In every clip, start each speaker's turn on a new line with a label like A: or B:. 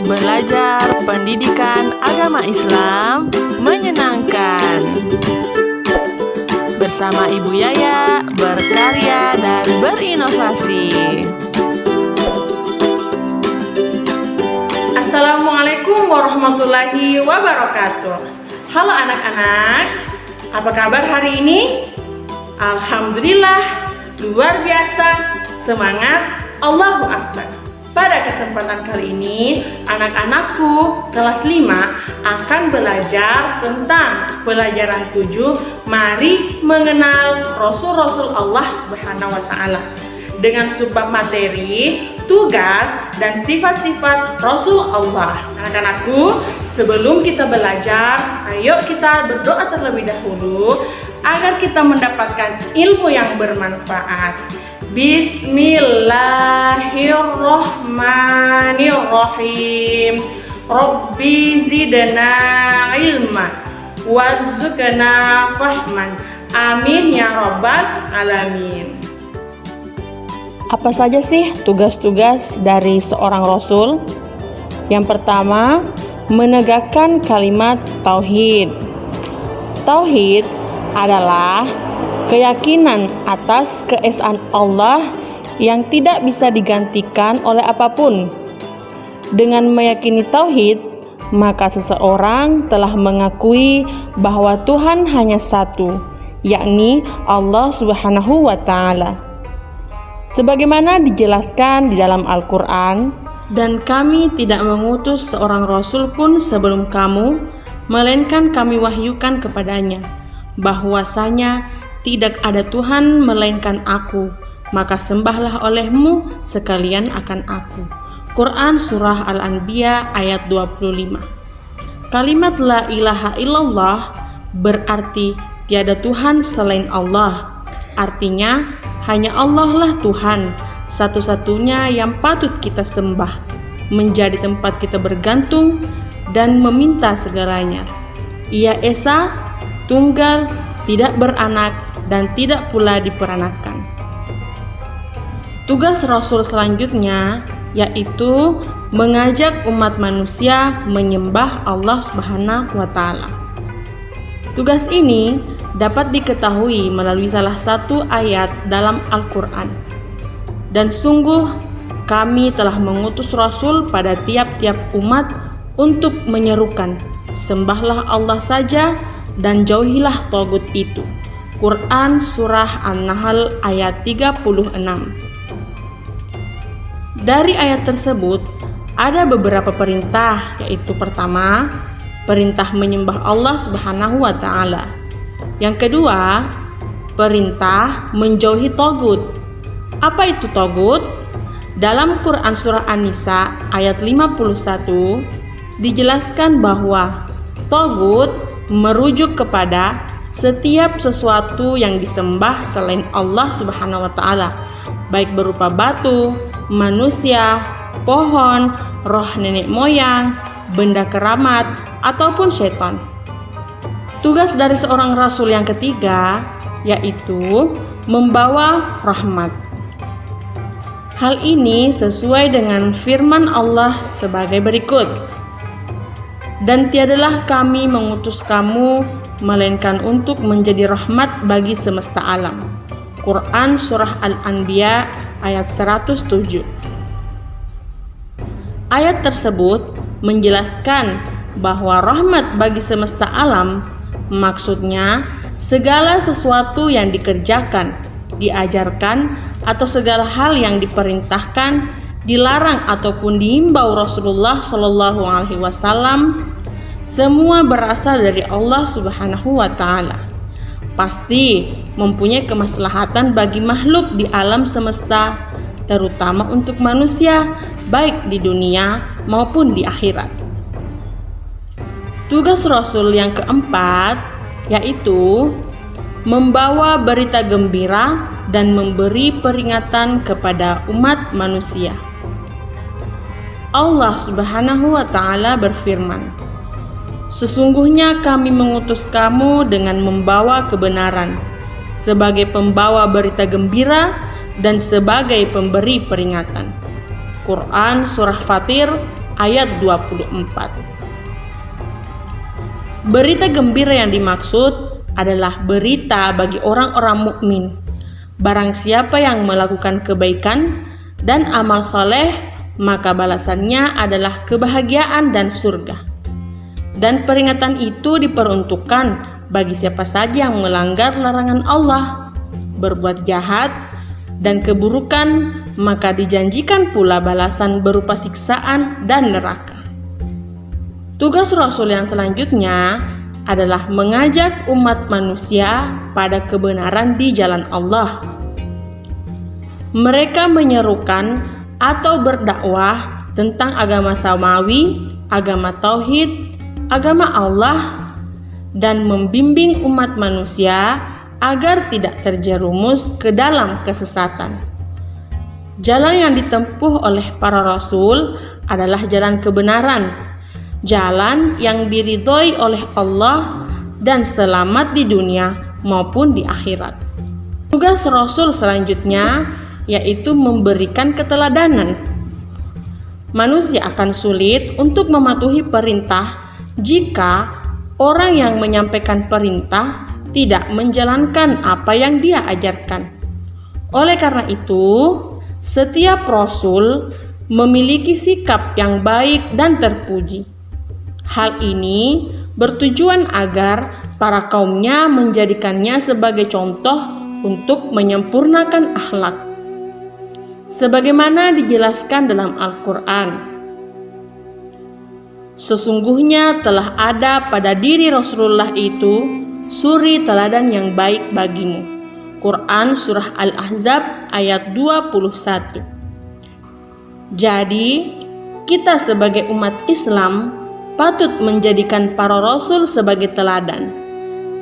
A: Belajar pendidikan agama Islam menyenangkan. Bersama Ibu Yaya, berkarya dan berinovasi.
B: Assalamualaikum warahmatullahi wabarakatuh. Halo anak-anak, apa kabar hari ini? Alhamdulillah, luar biasa, semangat, Allahu Akbar. Pada kesempatan kali ini, anak-anakku kelas 5 akan belajar tentang pelajaran 7, mari mengenal Rasul-Rasul Allah Subhanahu wa Ta'ala. Dengan subbab materi, tugas, dan sifat-sifat Rasul Allah. Anak-anakku, sebelum kita belajar, ayo kita berdoa terlebih dahulu agar kita mendapatkan ilmu yang bermanfaat. Bismillahirrahmanirrahim. Rabbi zidna ilma warzuqna fahman. Amin ya rabbal alamin.
C: Apa saja sih tugas-tugas dari seorang rasul? Yang pertama, menegakkan kalimat tauhid. Tauhid adalah keyakinan atas keesaan Allah yang tidak bisa digantikan oleh apapun. Dengan meyakini tauhid, maka seseorang telah mengakui bahwa Tuhan hanya satu, yakni Allah Subhanahu wa Ta'ala. Sebagaimana dijelaskan di dalam Al-Quran, dan kami tidak mengutus seorang rasul pun sebelum kamu, melainkan kami wahyukan kepadanya, bahwasanya tidak ada Tuhan melainkan aku, maka sembahlah olehmu sekalian akan aku. Quran Surah Al-Anbiya ayat 25. Kalimat la ilaha illallah berarti tiada Tuhan selain Allah. Artinya, hanya Allah lah Tuhan, satu-satunya yang patut kita sembah, menjadi tempat kita bergantung dan meminta segalanya. Ia esa, tunggal, tidak beranak, dan tidak pula diperanakan. Tugas Rasul selanjutnya yaitu mengajak umat manusia menyembah Allah Subhanahu wa Ta'ala. Tugas ini dapat diketahui melalui salah satu ayat dalam Al-Quran. Dan sungguh kami telah mengutus Rasul pada tiap-tiap umat untuk menyerukan, sembahlah Allah saja dan jauhilah tagut itu. Quran Surah An-Nahl ayat 36. Dari ayat tersebut ada beberapa perintah, yaitu pertama, perintah menyembah Allah Subhanahu wa Ta'ala. Yang kedua, perintah menjauhi tagut. Apa itu tagut? Dalam Quran Surah An-Nisa ayat 51 dijelaskan bahwa tagut merujuk kepada setiap sesuatu yang disembah selain Allah Subhanahu wa Ta'ala, baik berupa batu, manusia, pohon, roh nenek moyang, benda keramat, ataupun setan. Tugas dari seorang rasul yang ketiga yaitu membawa rahmat. Hal ini sesuai dengan firman Allah sebagai berikut. Dan tiadalah kami mengutus kamu melainkan untuk menjadi rahmat bagi semesta alam. Quran Surah Al-Anbiya ayat 107. Ayat tersebut menjelaskan bahwa rahmat bagi semesta alam maksudnya segala sesuatu yang dikerjakan, diajarkan, atau segala hal yang diperintahkan, dilarang ataupun dihimbau Rasulullah Shallallahu Alaihi Wasallam, semua berasal dari Allah Subhanahu wa Ta'ala. Pasti mempunyai kemaslahatan bagi makhluk di alam semesta, terutama untuk manusia, baik di dunia maupun di akhirat. Tugas Rasul yang keempat yaitu membawa berita gembira dan memberi peringatan kepada umat manusia. Allah Subhanahu wa Ta'ala berfirman, sesungguhnya kami mengutus kamu dengan membawa kebenaran, sebagai pembawa berita gembira dan sebagai pemberi peringatan. Quran Surah Fatir ayat 24. Berita gembira yang dimaksud adalah berita bagi orang-orang mukmin. Barang siapa yang melakukan kebaikan dan amal soleh, maka balasannya adalah kebahagiaan dan surga. Dan peringatan itu diperuntukkan bagi siapa saja yang melanggar larangan Allah, berbuat jahat dan keburukan, maka dijanjikan pula balasan berupa siksaan dan neraka. Tugas Rasul yang selanjutnya adalah mengajak umat manusia pada kebenaran di jalan Allah. Mereka menyerukan atau berdakwah tentang agama samawi, agama tauhid, agama Allah, dan membimbing umat manusia agar tidak terjerumus ke dalam kesesatan. Jalan yang ditempuh oleh para rasul adalah jalan kebenaran, jalan yang diridhoi oleh Allah dan selamat di dunia maupun di akhirat. Tugas Rasul selanjutnya yaitu memberikan keteladanan. Manusia akan sulit untuk mematuhi perintah jika orang yang menyampaikan perintah tidak menjalankan apa yang dia ajarkan. Oleh karena itu, setiap rasul memiliki sikap yang baik dan terpuji. Hal ini bertujuan agar para kaumnya menjadikannya sebagai contoh untuk menyempurnakan akhlak. Sebagaimana dijelaskan dalam Al-Quran, sesungguhnya telah ada pada diri Rasulullah itu suri teladan yang baik bagimu. Quran Surah Al-Ahzab ayat 21. Jadi, kita sebagai umat Islam patut menjadikan para rasul sebagai teladan.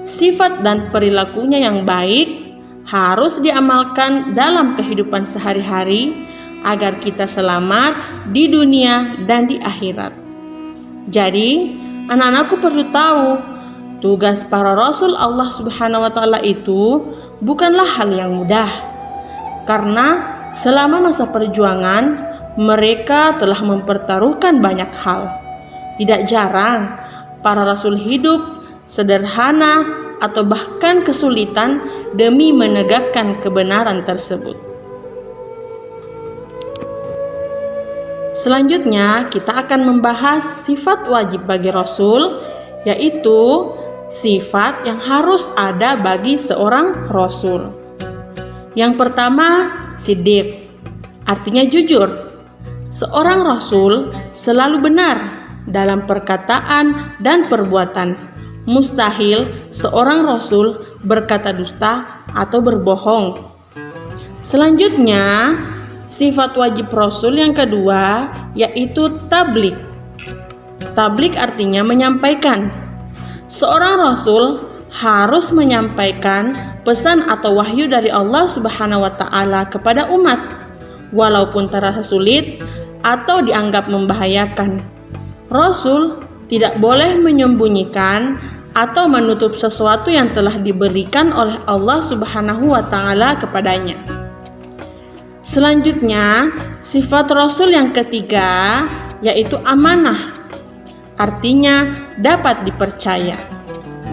C: Sifat dan perilakunya yang baik harus diamalkan dalam kehidupan sehari-hari agar kita selamat di dunia dan di akhirat. Jadi, anak-anakku perlu tahu, tugas para rasul Allah Subhanahu wa taala itu bukanlah hal yang mudah. Karena selama masa perjuangan mereka telah mempertaruhkan banyak hal. Tidak jarang para rasul hidup sederhana atau bahkan kesulitan demi menegakkan kebenaran tersebut. Selanjutnya kita akan membahas sifat wajib bagi rasul, yaitu sifat yang harus ada bagi seorang rasul. Yang pertama, siddiq, artinya jujur. Seorang rasul selalu benar dalam perkataan dan perbuatan. Mustahil seorang rasul berkata dusta atau berbohong. Selanjutnya, sifat wajib rasul yang kedua yaitu tabligh. Tabligh artinya menyampaikan. Seorang rasul harus menyampaikan pesan atau wahyu dari Allah Subhanahu wa taala kepada umat, walaupun terasa sulit atau dianggap membahayakan. Rasul tidak boleh menyembunyikan atau menutup sesuatu yang telah diberikan oleh Allah Subhanahu wa taala kepadanya. Selanjutnya, sifat rasul yang ketiga yaitu amanah. Artinya dapat dipercaya.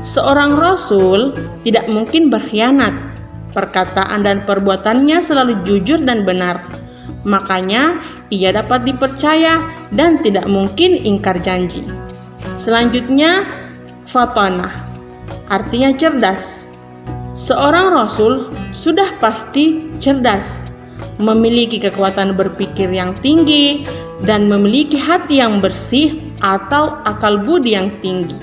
C: Seorang rasul tidak mungkin berkhianat. Perkataan dan perbuatannya selalu jujur dan benar. Makanya ia dapat dipercaya dan tidak mungkin ingkar janji. Selanjutnya, fatanah, artinya cerdas. Seorang rasul sudah pasti cerdas, memiliki kekuatan berpikir yang tinggi dan memiliki hati yang bersih atau akal budi yang tinggi.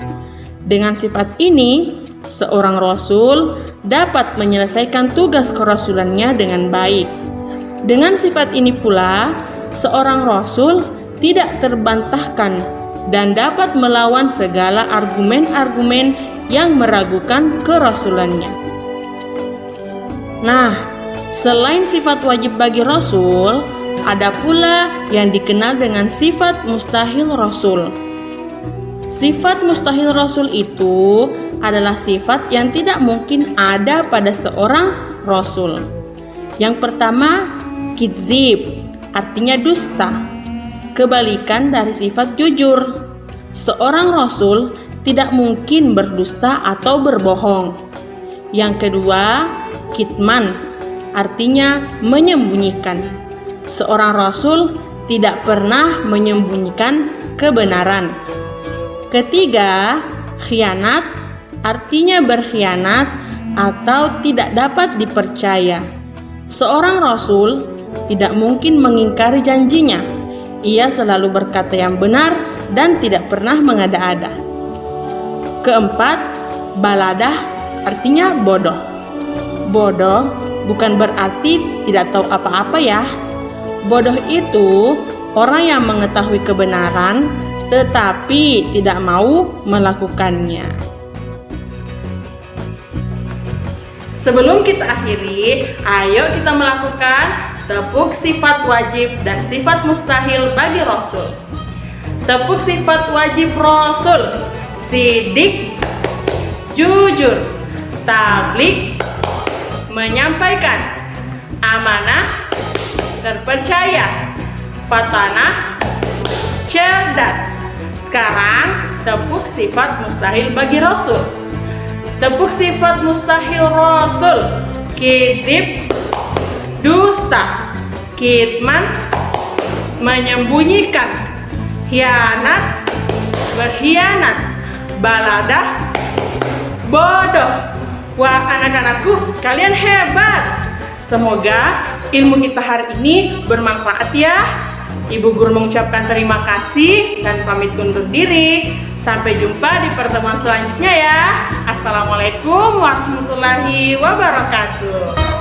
C: Dengan sifat ini, seorang rasul dapat menyelesaikan tugas kerasulannya dengan baik. Dengan sifat ini pula, seorang rasul tidak terbantahkan dan dapat melawan segala argumen-argumen yang meragukan kerasulannya. Nah, selain sifat wajib bagi rasul, ada pula yang dikenal dengan sifat mustahil rasul. Sifat mustahil rasul itu adalah sifat yang tidak mungkin ada pada seorang rasul. Yang pertama, kizib, artinya dusta. kebalikan dari sifat jujur. Seorang rasul tidak mungkin berdusta atau berbohong. Yang kedua, kitman, artinya menyembunyikan. Seorang rasul tidak pernah menyembunyikan kebenaran. Ketiga, khianat, artinya berkhianat atau tidak dapat dipercaya. Seorang rasul tidak mungkin mengingkari janjinya. Ia selalu berkata yang benar dan tidak pernah mengada-ada. Keempat, baladah, artinya bodoh. Bodoh bukan berarti tidak tahu apa-apa ya. Bodoh itu orang yang mengetahui kebenaran tetapi tidak mau melakukannya.
B: Sebelum kita akhiri, ayo kita melakukan tepuk sifat wajib dan sifat mustahil bagi Rasul. Tepuk sifat wajib Rasul: sidik, jujur, tabligh, menyampaikan, amanah, terpercaya, fatanah, cerdas. Sekarang tepuk sifat mustahil bagi Rasul. Tepuk sifat mustahil Rasul: kizib, dusta, kitman, menyembunyikan, khianat, berkhianat, baladah, bodoh. Wah, anak-anakku, kalian hebat. Semoga ilmu kita hari ini bermanfaat ya. Ibu guru mengucapkan terima kasih dan pamit undur diri. Sampai jumpa di pertemuan selanjutnya ya. Assalamualaikum warahmatullahi wabarakatuh.